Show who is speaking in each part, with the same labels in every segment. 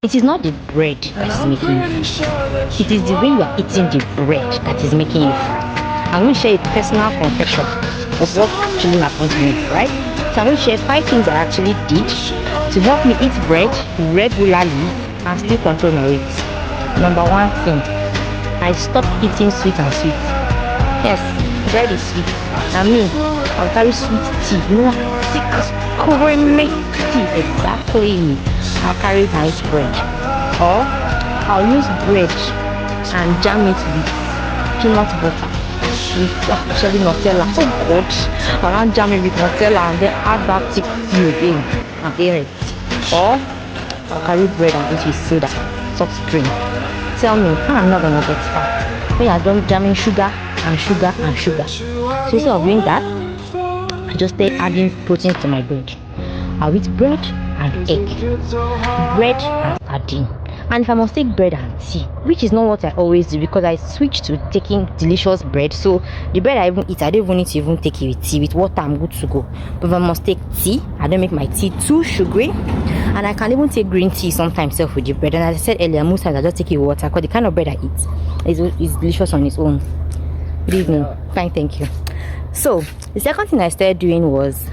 Speaker 1: It is not the bread that is making you full. It is the way you are eating the bread that is making you full. I'm going to share a personal confession of what actually happened to me, right? So I'm going to share 5 things I actually did to help me eat bread regularly and still control my weight. Number 1 thing, I stopped eating sweet and sweet. Yes, bread is sweet. And me, I'll carry sweet tea. You know, thick, creamy tea. Exactly. I'll carry nice bread. Or I'll use bread and jam it with peanut butter. With actually Nutella. Oh God. I'll jam it with Nutella and then add that thick tea again. And eat it. Or I'll carry bread and eat with soda. Soft drink. Tell me, I'm not gonna get fat. When you're done jamming sugar and sugar and sugar. So instead of doing that, I just stay adding proteins to my bread. I'll eat bread and egg, bread and sardine. And if I must take bread and tea, which is not what I always do because I switched to taking delicious bread. So the bread I even eat, I don't even need to even take it with tea. With water, I'm good to go. But if I must take tea, I don't make my tea too sugary. And I can even take green tea sometimes self with the bread. And as I said earlier, most times I just take it with water because the kind of bread I eat is delicious on its own. Good evening. Fine, thank you. So the second thing I started doing was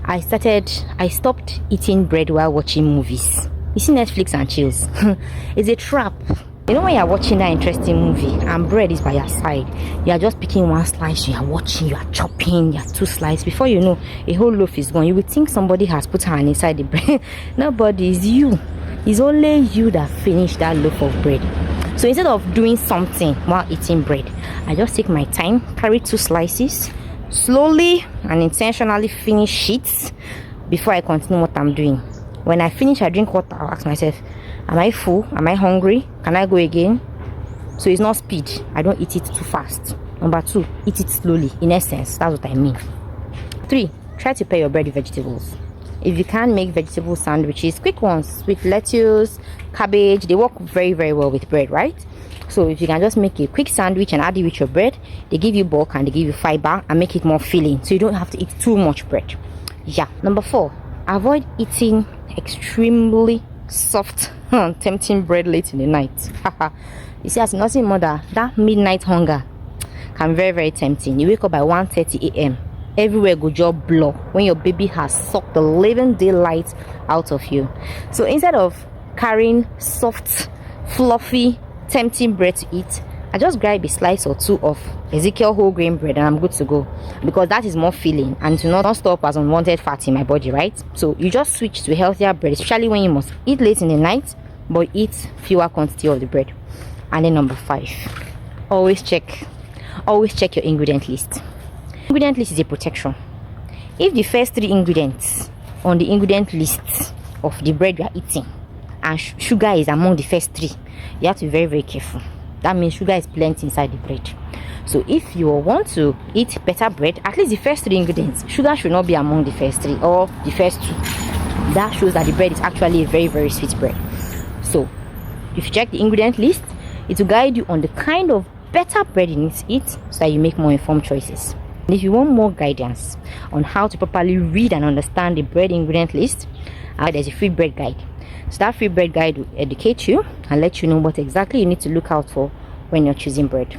Speaker 1: I stopped eating bread while watching movies. You see Netflix and chills. It's a trap. You know when you're watching that interesting movie and bread is by your side, you are just picking one slice, you are watching, you are chopping, you are 2 slices. Before you know, a whole loaf is gone. You would think somebody has put hand inside the bread. Nobody, is you. It's only you that finished that loaf of bread. So instead of doing something while eating bread, I just take my time, carry 2 slices, slowly and intentionally finish it before I continue what I'm doing. When I finish, I drink water. I'll ask myself, am I full? Am I hungry? Can I go again? So it's not speed. I don't eat it too fast. Number 2, eat it slowly. In essence, that's what I mean. 3, try to pair your bread with vegetables. If you can make vegetable sandwiches, quick ones with lettuce, cabbage, they work very, very well with bread, right? So if you can just make a quick sandwich and add it with your bread, they give you bulk and they give you fiber and make it more filling, so you don't have to eat too much bread. Yeah. Number 4, avoid eating extremely soft tempting bread late in the night. You see, as nothing more that midnight hunger can be very, very tempting. You wake up by 1:30 a.m. everywhere go job blow when your baby has sucked the living daylight out of you. So instead of carrying soft, fluffy, tempting bread to eat, I just grab a slice or 2 of Ezekiel whole grain bread and I'm good to go, because that is more filling and to not stop as unwanted fat in my body, right? So you just switch to healthier bread, especially when you must eat late in the night but eat fewer quantity of the bread. And then number 5, always check your ingredient list. Ingredient list is a protection. If the first 3 ingredients on the ingredient list of the bread you are eating and sugar is among the first 3, you have to be very, very careful. That means sugar is plenty inside the bread. So if you want to eat better bread, at least the first 3 ingredients, sugar should not be among the first 3 or the first 2. That shows that the bread is actually a very, very sweet bread. So if you check the ingredient list, it will guide you on the kind of better bread you need to eat so that you make more informed choices. And if you want more guidance on how to properly read and understand the bread ingredient list, there's a free bread guide. So that free bread guide will educate you and let you know what exactly you need to look out for when you're choosing bread.